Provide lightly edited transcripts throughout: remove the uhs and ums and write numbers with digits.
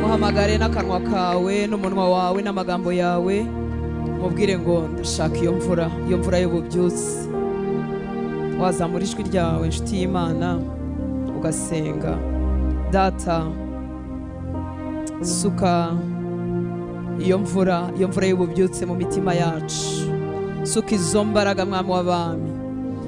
muhamagare n'akanwa kawe n'umunwa wawe n'amagambo yawe mubwire ngo ndashaka iyo mvura y'ububyutse. Wazamura ijwi ryawe inshuti y'Imana ugasenga. Data, suka iyo mvura y'ububyutse mu mitima yacu. Suka izo mbaraga mwami w'abami,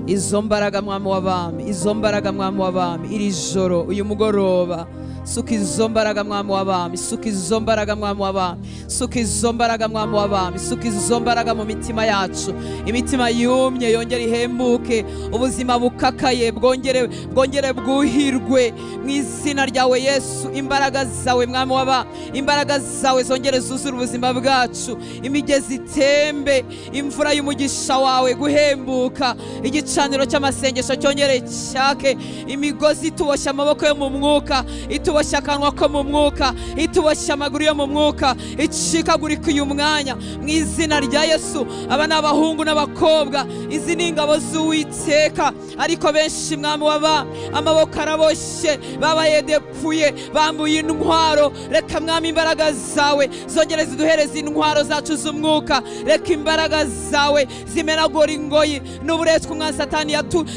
izo mbaraga mwami w'abami, izo mbaraga mwami w'abami, iri joro uyu mugoroba. Suka izo mbaraga mwami w'abami, suka izo mbaraga mwami w'abami, suka izo mbaraga mwami w'abami, suka izo mbaraga mu mitima yacu. Imitima yumye yongere ihembuke, ubuzima bukakaye bwongere bwuhirwe mu izina ryawe Yesu. Imbaraga zawe mwami w'abami, imbaraga zawe zongere zuzure ubuzima bwacu. Imigezi itembe, imvura y'umugisha wawe guhembuka. Igicaniro cy'amasengesho cyongere cyake. Imigozi ituboshya amaboko yo mu mwuka, ituboshya akanwa ko mu mwuka, ituboshya amaguru yo mu mwuka, icikagurika uyu mwanya mu izina rya Yesu. Aba ni abahungu n'abakobwa, izi ni ingabo z'Uwiteka, ariko benshi mwami w'abami amaboko araboshye, babaye depuye, bambuye intwaro. Reka mwami imbaraga zawe zongere ziduhereze intwaro zacu z'umwuka. Reka imbaraga zawe zimenagura ingoyi n'uburetwa umwanzi Satani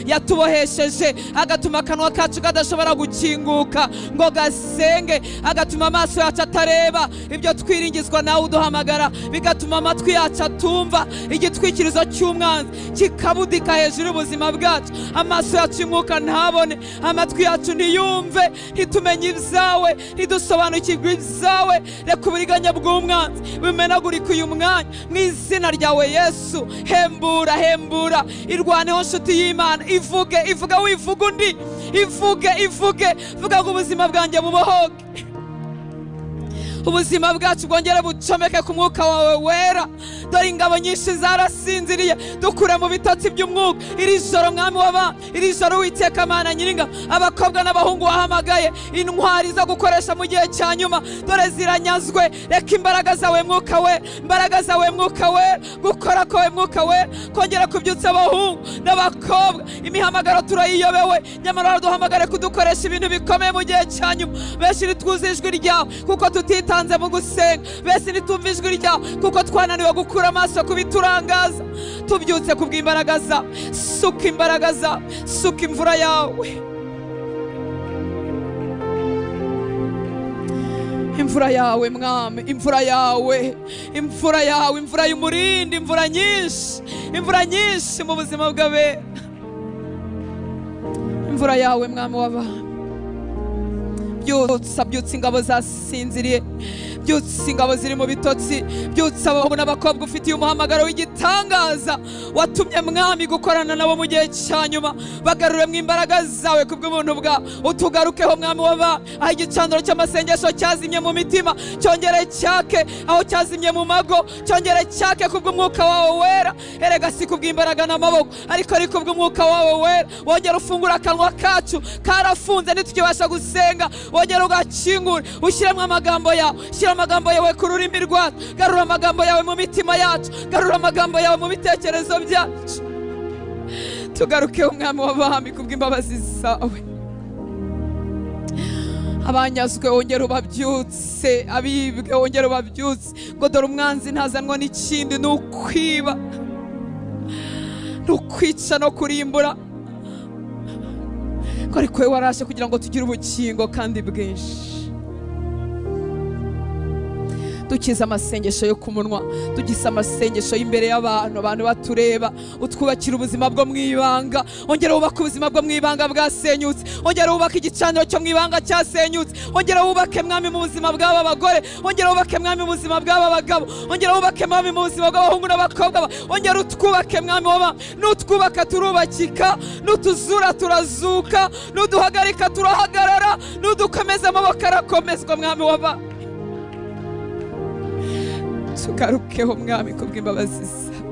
yatubohesheje, agatuma akanwa kacu kadashobora gukinguka ngo gasenge, agatuma amaso yacu atareba ibyo twiringizwa nawe uduhamagara, bigatuma amatwi yacu atumva igitwikirizo cy'umwanzi kikabudika hejuru y'ubuzima bwacu. Amaso yacu y'umwuka ntabone, amatwi yacu ntiyumve, ntitumenye ibyawe, ntidusobanukirwe ibyawe. Reka uburiganya bw'umwanzi bimenagurika uyu mwanya mu izina ryawe Yesu. Hembura, hembura, irwaneho nshuti y'Imana. Ivuge wivuga undi, ivuge vuga ngo ubuzima bwanjye bubohoke, ubuzima bwacu bwongere bucomeke ku mwuka wawe wera. Dore ingabo nyinshi zarasinziriye, dukure mu bitotsi by'umwuka. Iri joro mwami w'abami, iri joro Uwiteka Mana nyiringabo, abakobwa n'abahungu wahamagaye, intwari zo gukoresha mu gihe cya nyuma, dore ziranyazwe. Reka imbaraga zawe mwuka we, imbaraga zawe mwuka we, gukora kwawe mwuka we kongera kubyutsa abahungu n'abakobwa. Imihamagaro turayiyobewe, nyamara duhamagare kudukoresha ibintu bikomeye mu gihe cya nyuma. Benshi ntitwuze ijwi ryawe kuko tutitanze mu gusenga, benshi ntitumva ijwi ryawe kuko twananiwe gukura amaso kubiturangaza. Tubyutse kubw'imbaraga zawe, suka imbaraga zawe, suka imvura yawe, imvura yawe mwami, imvura yawe, imvura yawe, imvura y'umurindi, imvura nyinshi mu buzima bwawe, imvura yawe mwami w'abami. Byutsa ingabo zasinziriye, byutsa ingabo ziri mu bitotsi, byutsa abahungu n'abakobwa ufitiye umuhamagaro w'igitangaza watumye mwami gukorana nabo mu gihe cya nyuma. Bagarure mu imbaraga zawe kubw'ubuntu bwawe, utugarukeho mwami w'abami. Aho igicaniro cy'amasengesho cyazimye mu mitima cyongere cyake, aho cyazimye mu mago cyongere cyake kubw'umwuka wawe wera. Erega si kubw'imbaraga n'amaboko, ariko ari kubw'umwuka wawe wera. Wongere ufungura akanwa kacu karafunze ntitukibasha gusenga, wongere ugakingure, ushyiremo amagambo yawe, shyira amagambo yawe ku rurimi rwacu. Garura amagambo yawe mu mitima yacu, garura amagambo yawe mu bitekerezo byacu. Tugaruke umwami w'abami kubw'imbabazi zawe. Abanyazwe wongere ubabyutse, abibwe wongere ubabyutse. Ngo dore umwanzi ntazanwa n'ikindi, ni ukwiba, ni ukwica no kurimbura. Ko ariko we warashe kugira ngo tugire ubukingo kandi bwinshi. Dukiza amasengesho yo ku munwa, dukiza amasengesho y'imbere y'abantu, abantu batureba. Utwubakira ubuzima bwo mu ibanga, ongera wubake ubuzima bwo mu ibanga bwasenyutse, ongera wubake igicaniro cyo mu ibanga cyasenyutse, ongera wubake mwami mu buzima bw'aba bagore, ongera wubake mwami mu buzima bw'aba bagabo, ongera wubake mwami mu buzima bw'abahungu n'abakobwa, ongera utwubake mwami w'abami. Nutwubaka turubakika, nutuzura turazuka, nuduhagarika turahagarara, nudukomeza amaboko arakomezwa mwami w'abami. Tugarukeho mwami kubw'imbabazi zawe.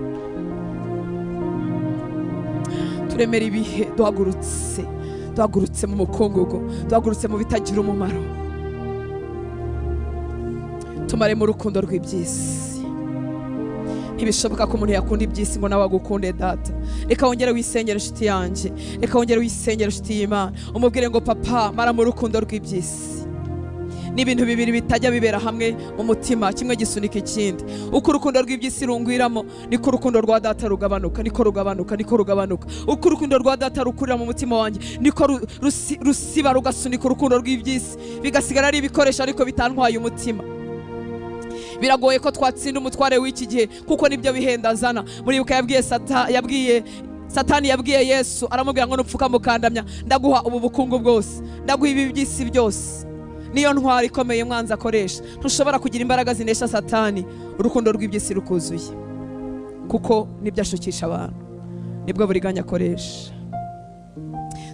Turemera ibihe, duhagurutse mu mukungugu, duhagurutse mu bitagira umumaro. Tumare mu rukundo rw'iby'isi. Ntibishoboka ko umuntu yakunda iby'isi ngo nawe agukunde data. Reka wongere wisengere inshuti yanjye, reka wongere wisengere inshuti y'Imana, umubwire ngo papa mara mu rukundo rw'iby'isi. ni ibintu bibiri bitajya bibera hamwe mu mutima, kimwe gisunika ikindi. Uko urukundo rw'iby'isi rungwiramo niko urukundo rwa data rugabanuka, niko rugabanuka, niko rugabanuka. Uko urukundo rwa data rukurira mu mutima wanjye niko rusiba rugasunika urukundo rw'iby'isi, bigasigara ari ibikoresho ariko bitantwaye umutima. Biragoye ko twatsinda umutware w'iki gihe kuko nibyo bihenda azana. Muribuka Satani yabwiye Yesu, aramubwira ngo nupfuka mukandamya ndaguha ubu bukungu bwose, ndaguha ibi by'isi byose. Niyo ntwari ikomeye mwanza akoresha. Ntushobora kugira imbaraga zinesha Satani urukundo rw'iby'isi rukuzuye, kuko nibyo ashukisha abantu, nibwo buriganya akoresha.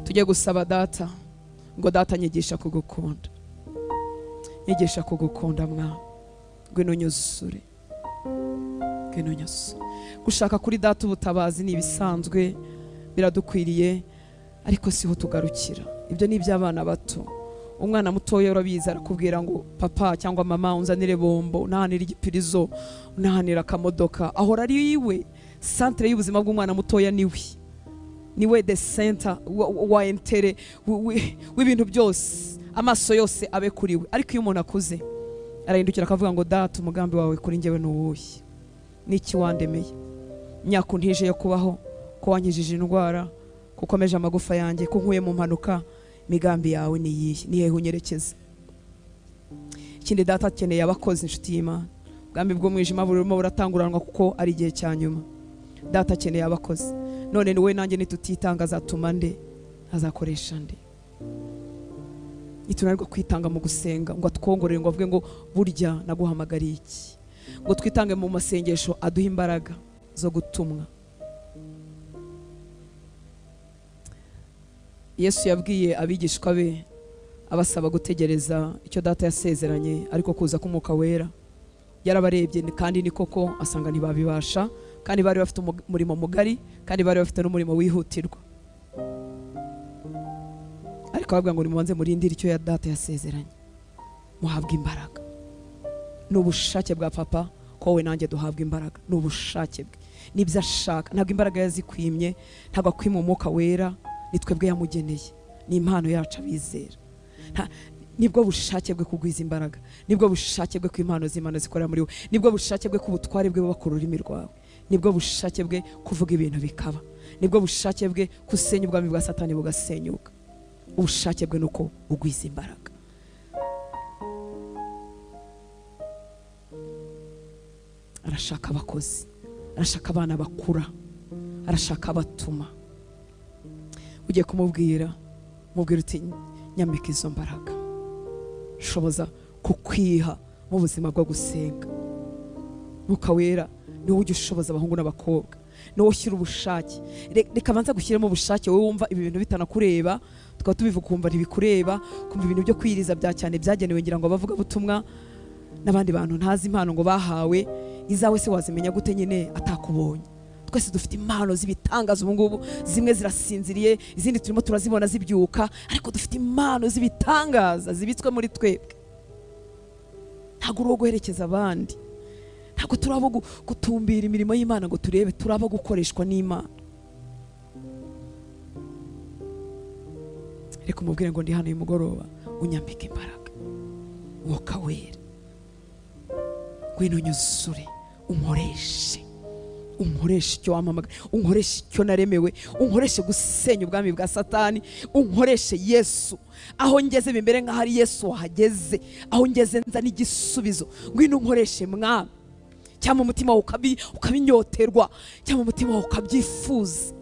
Tujye gusaba data ngo data nyigisha kugukunda, nyigisha kugukunda mwana, ngwino nyuzure, ngwino nyuzure. Gushaka kuri data ubutabazi ni ibisanzwe, biradukwiriye, ariko siho tugarukira. Ibyo ni iby'abana bato. Umwana mutoya urabizi arakubwira ngo papa cyangwa mama unzanire bombo, unahanira igipirizo, unahanira akamodoka. Ahora ari iwe centre y'ubuzima bw'umwana mutoya, niwe the center wa intere w'ibintu byose, amaso yose abe kuri we. Ariko iyo umuntu akuze arahindukira akavuga ngo data umugambi wawe kuri njyewe nuwuhe, niki wandemeye, myaka ntije yo kubaho, ko wankijije indwara, kukomeje amagufa yanjye, ko nkuye mu mpanuka, migambi yawe ni yihe, ni hehe unyerekeza. Ikindi data akeneye abakozi, inshuti y'Imana. Ubwami bw'umwijima burimo buratanguranwa kuko ari igihe cya nyuma. Data akeneye abakozi. None ni we nanjye nitutitanga azatuma nde, azakoresha nde? Nitunanirwa kwitanga mu gusenga ngo atwongorere ngo avuge ngo burya naguhamagariye iki, ngo twitange mu masengesho aduha imbaraga zo gutumwa. Yesu yabwiye abigishwa be abasaba gutegereza icyo data yasezeranye, ariko kuza k'Umwuka Wera. Yarabarebye kandi ni koko asanga ntibabibasha, kandi bari bafite umurimo mugari, kandi bari bafite n'umurimo wihutirwa. Ariko ababwira ngo nimubanze murindire icyo ya data yasezeranye, muhabwe imbaraga. Ni ubushake bwa papa ko we nanjye duhabwa imbaraga, ni ubushake bwe, nibyo ashaka. Ntabwo imbaraga yazikwimye, ntabwo akwima Umwuka Wera, ni twebwe yamugeneye, ni impano yacu abizera. Nibwo bushake bwe kugwiza imbaraga, nibwo bushake bwe ko impano z'Imana zikorera muri we, nibwo bushake bwe kubutware bwe buba ku rurimi rwawe, nibwo bushake bwe kuvuga ibintu bikaba, nibwo bushake bwe kusenya ubwami bwa Satani bugasenyuka. Ubushake bwe nuko ugwiza imbaraga. Arashaka abakozi, arashaka abana bakura, arashaka abatuma. Ugiye kumubwira, mubwira uti nyambika izo mbaraga, shoboza kukwiha mu buzima bwo gusenga. Mwuka Wera niwe ujya ushoboza abahungu n'abakobwa, niwe ushyira ubushake. Reka banza gushyiramo ubushake, wowe wumva ibi bintu bitanakureba, tukaba tubivuga ukumva ntibikureba, kumva ibintu byo kwiriza bya cyane byagenewe ngira ngo bavuga butumwa n'abandi bantu ntazi impano ngo bahawe. Izawe se wazimenya gute nyine atakubonye? Twese dufite impano z'ibitangaza ubu ngubu, zimwe zirasinziriye, izindi turimo turazibona zibyuka, ariko dufite impano z'ibitangaza zibitswe muri twebwe. Ntabwo uri guherekeza abandi, ntabwo turaba gutumbira imirimo y'Imana ngo turebe, turaba gukoreshwa n'Imana. Reka umubwire ngo ndi hano uyu mugoroba, unyambike imbaraga. Mwuka Wera ngwino nyuzure, unkoreshe icyo wamamaga, unkoreshe icyo naremewe, unkoreshe gusenya ubwami bwa Satani, unkoreshe Yesu. Aho ngeze bimbere nka hari Yesu wahageze, aho ngeze nza n'igisubizo. Ngwino unkoreshe Mwami, cyangwa umutima ukabinyoterwa, cyangwa umutima ukabyifuza.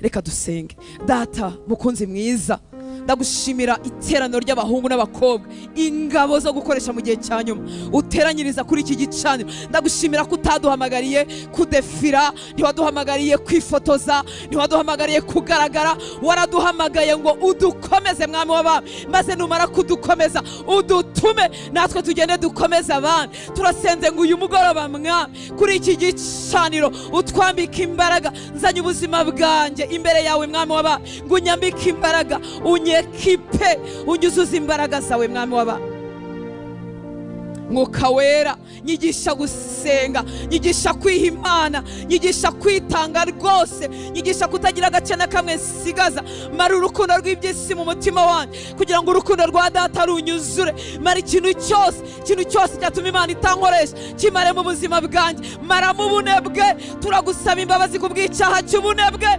Reka dusenge. Data mukunzi mwiza, ndagushimira iteraniro ry'abahungu n'abakobwa, ingabo zo gukoresha mu gihe cya nyuma uteranyiriza kuri iki gicaniro. Ndagushimira ko utaduhamagariye kudefira, ntiwaduhamagariye kwifotoza, ntiwaduhamagariye kugaragara, waraduhamagaye ngo udukomeze Mwami w'abami, maze numara kudukomeza udutume natwe tugende dukomeza abandi. Turasenze ngo uyu mugoroba Mwami kuri iki gicaniro utwambike imbaraga. Nzanye ubuzima bwanjye imbere yawe Mwami w'abami, ngo unyambike imbaraga, unyekipe, unyuzuze imbaraga zawe Mwami w'abami. Mwuka wera nyigisha gusenga, nyigisha kwiha Imana, nyigisha kwitanga rwose, nyigisha kutagira agace na kamwe nsigaza. Mara urukundo rw'iby'isi mu mutima wanjye kugira ngo urukundo rwa Data runyuzure. Mara ikintu cyose cyatuma Imana itankoresha kimare mu buzima bwanjye. Mara mu bunebwe, turagusaba imbabazi ku bw'icyaha cy'ubunebwe.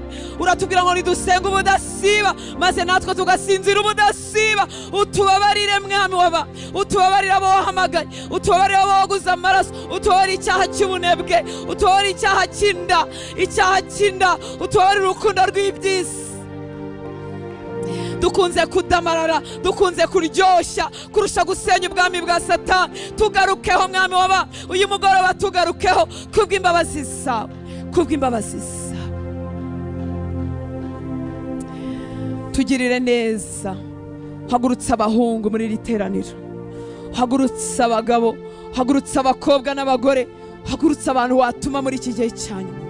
Uratubwira ngo nidusenga ubudasiba maze natwe tugasinzira ubudasiba. Utubabarire Mwami w'aba, utubabarire abo wahamagaye, utubabarire abo waguze amaraso, utubabarire icyaha cy'ubunebwe, utubabarire icyaha cy'inda, utubabarire urukundo rw'iby'isi. Dukunze kudamarara, dukunze kuryoshya kurusha gusenya ubwami bwa Satani. Tugarukeho Mwami w'aba, uyu mugoroba tugarukeho kubw'imbabazi zawe, kubw'imbabazi zawe. Tugirire neza. Hagurutsa abahungu muri iri teraniro, hagurutsa abagabo, hagurutsa abakobwa n'abagore, hagurutsa abantu watuma muri iki gihe cyane.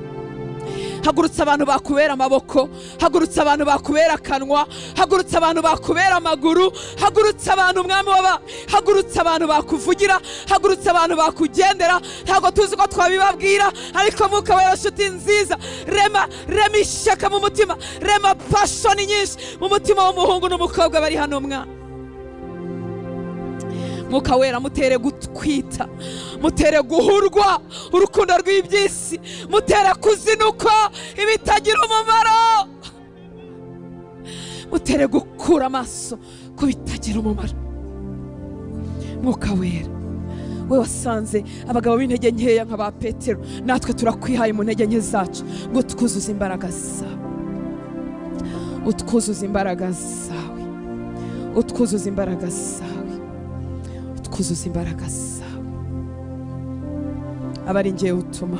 Hagurutsa abantu bakubera amaboko, hagurutsa abantu bakubera akanwa, hagurutsa abantu bakubera amaguru, hagurutsa abantu Mwami w'aba, hagurutsa abantu bakuvugira, hagurutsa abantu bakugendera. Ntabwo tuzi ko twabibabwira, ariko Mwuka wera nshuti nziza, rema ishyaka mu mutima, rema passion nyinshi mu mutima w'umuhungu n'umukobwa bari hano Mwana. Mwuka wera mutere gutwita, mutere guhurwa urukundo rw'iby'isi, mutere kuzinukwa ibitagira umumaro, mutere gukura amaso ku bitagira umumaro. Mwuka wera, we wasanze abagabo b'intege nkeya nka ba Petero, natwe turakwihaye mu ntege nke zacu ngo twuzuze imbaraga zawe, utwuzuze imbaraga zawe, utwuzuze imbaraga zawe, kuzuza imbaraga zawe. Abari ngiye utuma,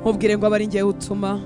mubwire ngo abari ngiye utuma,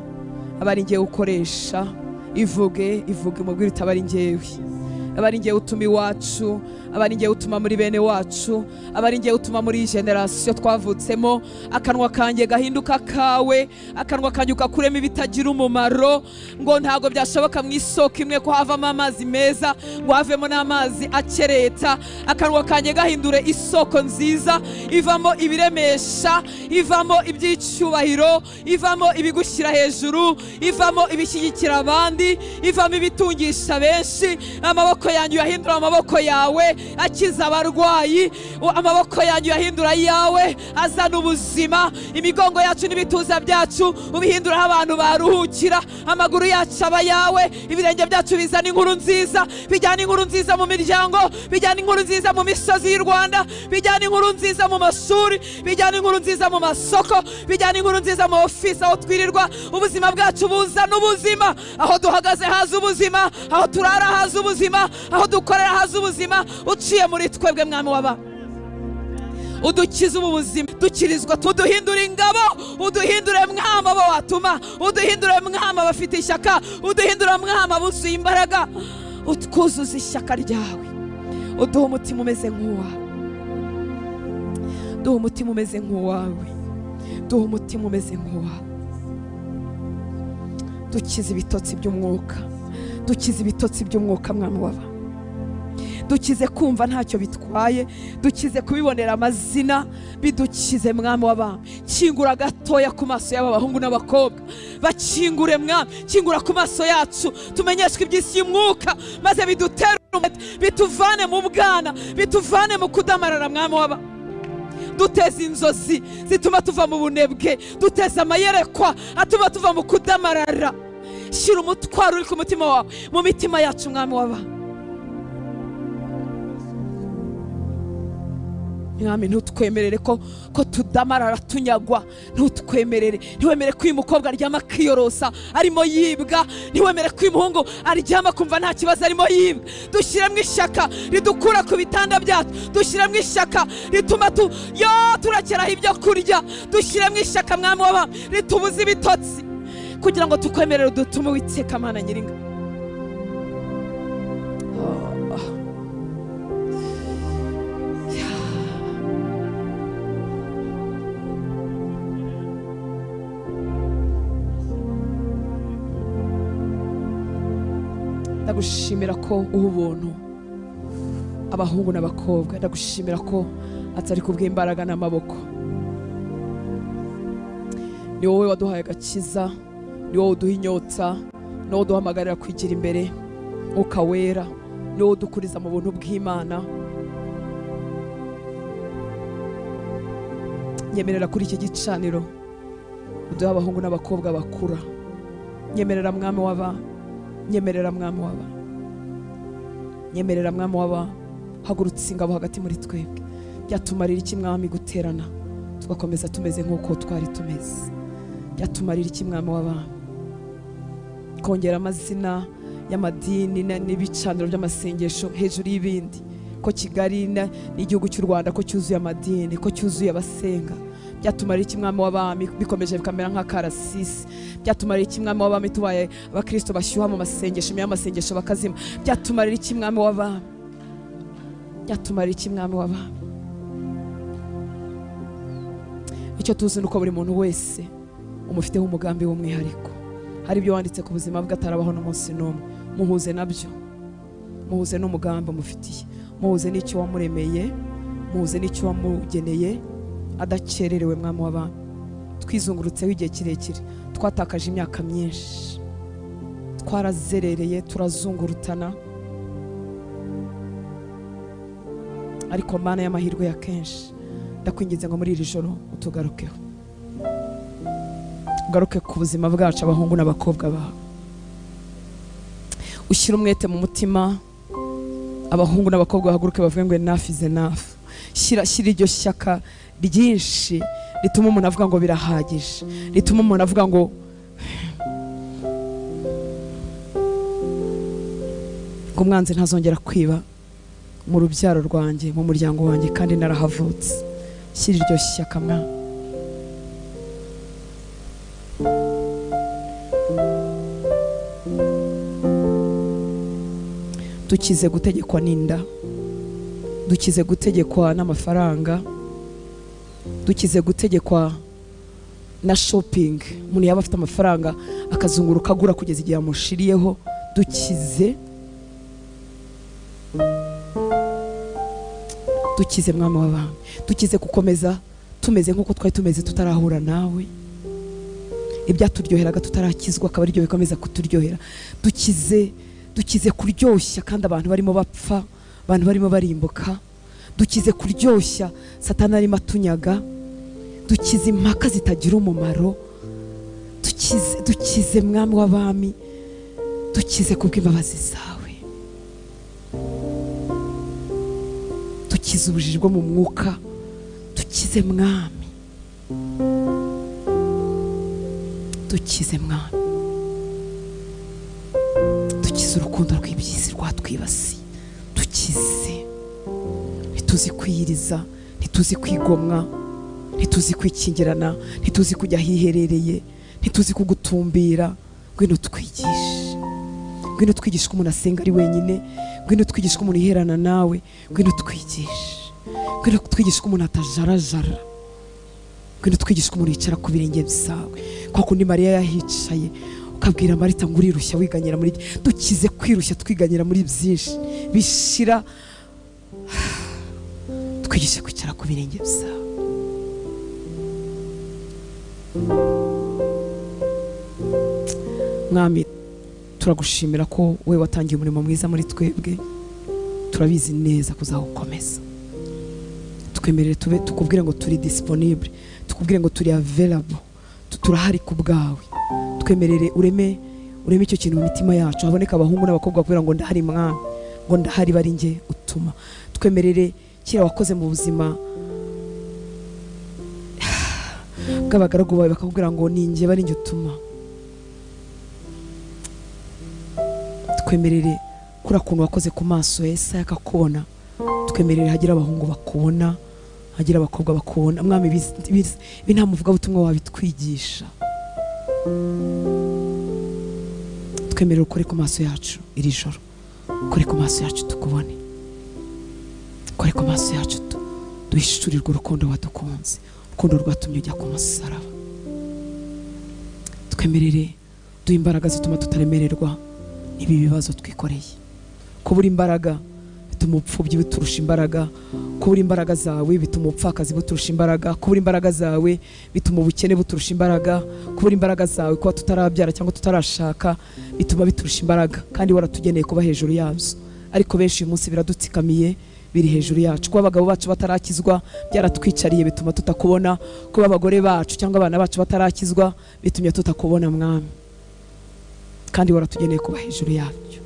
abari ngiye ukoresha, ivuge mubwire utabari ngiyewe. Abari ngiye utuma iwacu, abari ngiye utuma muri bene wacu, abari ngiye utuma muri generation twavutsemo. Akanwa kanjye gahinduka kawe, akanwa kanjye ukakuremo ibitagira umumaro, ngo ntago byashoboka mu isoko imwe ko havamo amazi meza ngo havemo n'amazi akereta. Akanwa kanjye gahindure isoko nziza, ivamo ibiremesha, ivamo iby'icyubahiro, ivamo ibigushyira hejuru, ivamo ibishyigikira abandi, ivamo ibitungisha benshi. Amaboko yanyu yahindura amaboko yawe akiza abarwayi, amaboko yanyu yahindura yawe azana ubuzima. Imigongo yacu n'ibituza byacu ubihindura aho abantu baruhukira, amaguru yacu aba yawe, ibirenge byacu bizana inkuru nziza, bijyana inkuru nziza mu miryango, bijyana inkuru nziza mu misozi y'u Rwanda, bijyana inkuru nziza mu mashuri, bijyana inkuru nziza mu masoko, bijyana inkuru nziza mu ofisi aho twirirwa. Ubuzima bwacu buzana ubuzima, aho duhagaze haza ubuzima, aho turara haza ubuzima, aho dukorera haza ubuzima. Uciye muri twebwe Mwami w'aba, udukize ubu buzima, dukirizwa, uduhindure ingabo, uduhindure Mwami abo watuma, uduhindure Mwami abafite ishyaka, uduhindure Mwami abuzuye imbaraga. Utwuzuza ishyaka ryawe, uduha umutima umeze nk'uwawe, duha umutima umeze nk'uwawe, duha umutima umeze nk'uwawe. Dukize ibitotsi by'umwuka, dukize ibitotsi by'umwuka Mwami w'aba, dukize kumva ntacyo bitwaye, dukize kubibonera amazina, bidukize Mwami w'aba. Kingura gatoya ku maso y'aba bahungu n'abakobwa, bakingure Mwami, kingura ku maso yacu, tumenyeshwe iby'isi y'umwuka, maze bidutere umwete, bituvane mu bwana, bituvane mu kudamarara Mwami w'aba. Duteze inzozi zituma tuva mu bunebwe, duteze amayerekwa atuma tuva mu kudamarara. Shira umutwaro uri ku mutima wawe mu mitima yacu Mwami w'aba. Mwami, ntutwemerere ko tudamarara tunyagwa, ntutwemerere. Ntiwemere ko uyu mukobwa aryama akiyorosa arimo yibwa, ntiwemere ko uyu muhungu aryama kumva nta kibazo arimo yibwa. Dushyiremo ishyaka ridukura ku bitanda byacu, dushyiremo ishyaka rituma turakeraho ibyo kurya, dushyiremo ishyaka Mwami w'aba ritubuza ibitotsi, kugira ngo tukwemerere udutume Uwiteka Mana Nyiringa. Ndagushimira ko uha ubuntu, abahungu n'abakobwa. Ndagushimira ko atari kubw'imbaraga n'amaboko. Ni wowe waduhaye agakiza, ni wowe uduha inyota, ni wowe uduhamagarira kwigira imbere, Mwuka Wera ni wowe udukuriza mu buntu bw'Imana. Nyemerera kuri iki gicaniro uduha abahungu n'abakobwa bakura. Nyemerera mwami w'aba, nyemerera mwami w'aba, nyemerera mwami w'aba, hagurutse ingabo hagati muri twebwe. Byatumarira iki mwami guterana tugakomeza tumeze nk'uko twari tumeze? Byatumarira iki mwami w'aba kongera amazina y'amadini n'ibicaniro by'amasengesho hejuru y'ibindi? Ko Kigali n'igihugu cy'u Rwanda ko cyuzuye amadini, ko cyuzuye abasenga. Byatumarira iki mwami w'abami bikomeje bikamera nk'akarasisi? Byatumarira iki mwami w'abami tubaye abakristo bashyuha mu masengesho, y'amasengesho bakazima? Byatumarira iki mwami w'abami? Byatumarira iki mwami w'abami? Icyo tuzi nuko buri muntu wese umufiteho umugambi w'umwihariko. Hari ibyo wanditse ku buzima bwe atarabaho n'umunsi n'umwe. Muhuze nabyo, muhuze n'umugambi umufitiye, muhuze n'icyo wamuremeye, muhuze n'icyo wamugeneye adakererewe mwami w'abami. Twizungurutseho igihe kirekire, twatakaje imyaka myinshi, twarazerereye, turazungurutana, ariko Mana y'amahirwe ya kenshi, ndakwinginze ngo muri iri joro utugarukeho, ugaruke ku buzima bwacu, abahungu n'abakobwa bawe. Ushyira umwete mu mutima, abahungu n'abakobwa bahaguruke bavuge ngo enough is enough. Shyira iryo shyaka ryinshi rituma umuntu avuga ngo birahagije, rituma umuntu avuga ngo umwanzi ntazongera kwiba mu rubyaro rwanjye, mu muryango wanjye, kandi narahavutse. Shyira iryo shyaka mwana. Dukize gutegekwa n'inda, dukize gutegekwa n'amafaranga, dukize gutegekwa na shopping. Umuntu yaba afite amafaranga akazunguruka agura kugeza igihe amushiriyeho. Dukize mwami w'abami, dukize gukomeza tumeze nk'uko twari tumeze tutarahura nawe. Ibyaturyoheraga tutarakizwa akaba aribyo bikomeza kuturyohera. Dukize kuryoshya kandi abantu barimo bapfa, abantu barimo barimbuka. Dukize kuryoshya Satani arimo atunyaga. Dukize impaka zitagira umumaro. Dukize mwami w'abami, dukize kubw'imbabazi zawe. Dukize ubujiji bwo mu mwuka, dukize mwami, dukize mwami, dukize urukundo rw'ibyisi rwatwibasiye. Dukize, ntituzi kwiyiriza, ntituzi kwigomwa, ntituzi kwikingirana, ntituzi kujya hiherereye, ntituzi kugutumbira. Ngwino twigishe, ngwino twigishe ko umuntu asenga ari wenyine, ngwino twigishe ko umuntu yiherana nawe, ngwino twigishe, ngwino twigishe ko umuntu atajarajara, ngwino twigishe ko umuntu yicara ku birenge byawe. Kwa kundi Mariya yahicaye ukabwira Marita ngo urirushya wiganyira muri, dukize kwirushya twiganyira muri byinshi bishira. Twigishe kwicara ku birenge byawe. Mwami, turagushimira ko we watangiye umurimo mwiza muri twebwe. Turabizi neza kuzawukomeza. Twemerere tukubwire ngo turi disponible, tukubwire ngo turi available, turahari ku bwawe. Twemerere ureme icyo kintu mu mitima yacu, haboneka abahungu n'abakobwa kubera ngo ndahari mwami, ngo ndahari bari nge utuma. Twemerere kira wakoze mu buzima bw'abagaragu bawe bakakubwira ngo ninjye bari nge utuma. Twemerere kura kuntu wakoze ku maso Yesaya akakubona. Twemerere hagira abahungu bakubona, hagira abakobwa bakubona. Mwami, ibi nta muvuga butumwa wabitwigisha. Twemerere ukore ku maso yacu iri joro, ukore ku maso yacu tukubone, ukore ku maso yacu duhishurirwe urukundo wadukunze, urukundo rwatumye ujya ku musaraba. Twemerere duhe imbaraga zituma tutaremererwa ibi bibazo twikoreye. Kubura imbaraga bituma upfubyi biturusha imbaraga, kubura imbaraga zawe bituma upfakazi buturusha imbaraga, kubura imbaraga zawe bituma ubukene buturusha imbaraga, kubura imbaraga zawe kuba tutarabyara cyangwa tutarashaka bituma biturusha imbaraga, kandi waratugeneye kuba hejuru yabyo. Ariko benshi uyu munsi biradutsikamiye, biri hejuru yacu. Kuba abagabo bacu batarakizwa byaratwicariye bituma tutakubona, kuba abagore bacu cyangwa abana bacu batarakizwa bitumye tutakubona Mwami, kandi waratugeneye kuba hejuru yabyo.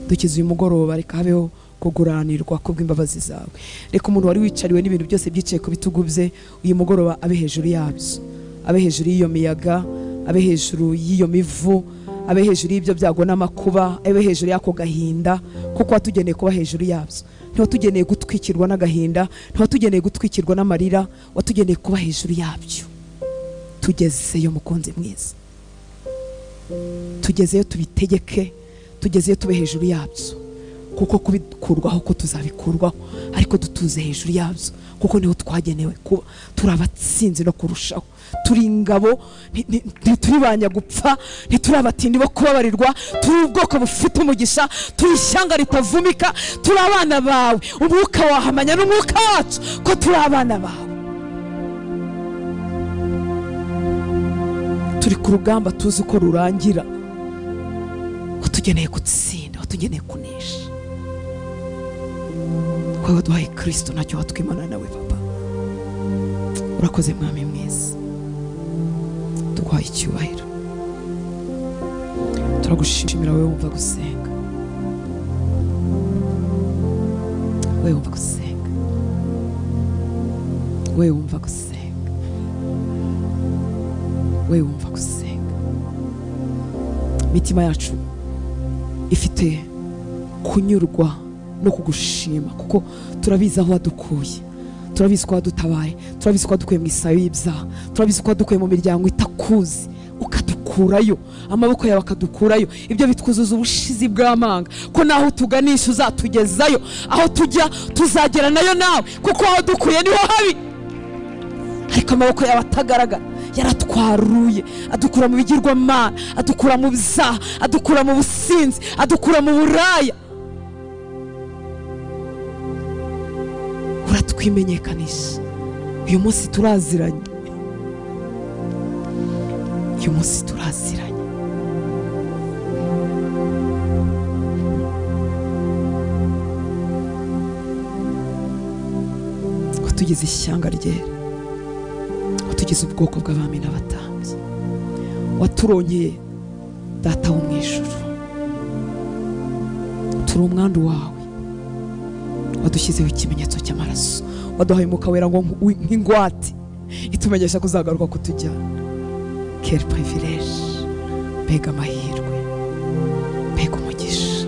Dukize uyu mugoroba, reka habeho kuguranirwa kubw'imbabazi zawe. Reka umuntu wari wicariwe n'ibintu byose byicaye ku bitugu bye uyu mugoroba abe hejuru yabyo, abe hejuru y'iyo miyaga, abe hejuru y'iyo mivu, abe hejuru y'ibyo byago n'amakuba, abe hejuru y'ako gahinda, kuko watugeneye kuba hejuru yabyo. Ntiwatugeneye gutwikirwa n'agahinda, ntiwatugeneye gutwikirwa n'amarira, watugeneye kuba hejuru yabyo. Tugezeyo mukunzi mwiza, tugezeyo tubitegeke, tugezeyo tube hejuru yabyo, kuko kubikurwaho ko tuzabikurwaho, ariko dutuze hejuru yabyo, kuko niho twagenewe kuba. Turi abatsinzi no kurushaho, turi ingabo, ntituri banyagupfa, ntituri abatindi bo kubabarirwa, turi ubwoko bufite umugisha, turi ishyanga ritavumika, turi abana bawe. Umwuka wahamanya n'umwuka wacu ko turi abana bawe. Turi ku rugamba tuzi ko rurangira, watugeneye gutsinda, watugeneye kunesha. Kwa waduhaye Kristo ntacyo watwimana nawe Papa. Urakoze Mwami mwiza, tuguhaye icyubahiro, turagushimira. Wewe wumva gusenga, wewe wumva gusenga, wewe wumva gusenga, wewe wumva gusenga. Mitima yacu ifite kunyurwa no kugushima, kuko turabizi aho wadukuye, turabizi ko wadutabaye, turabizi ko wadukuye mu isayo y'ibyaha, turabizi ko wadukuye mu miryango itakuzi ukadukurayo, amaboko yawe akadukurayo. Ibyo bitwuzuza ubushizi bw'amanga ko naho utuganisha uzatugezayo, aho tujya tuzagera nayo nawe, kuko aho dukuye niho habi. Ariko amaboko yawe atagaragara yaratwaruye, adukura mu bigirwamana, adukura mu byaha, adukura mu businzi, adukura mu buraya. Uratwimenyekanisha. Uyu munsi turaziranye, uyu munsi turaziranye. Watugize ishyanga ryera, watugize ubwoko bw'abami n'abatambyi, waturongeye Data wo mu ijuru. Turi umwandu wawe, wadushyizeho ikimenyetso cy'amaraso, waduhaye umwuka wera ngo nk'ingwate itumenyesha kuzagaruka kutujyana. Quel privilège, mbega amahirwe, mbega umugisha.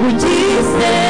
ugize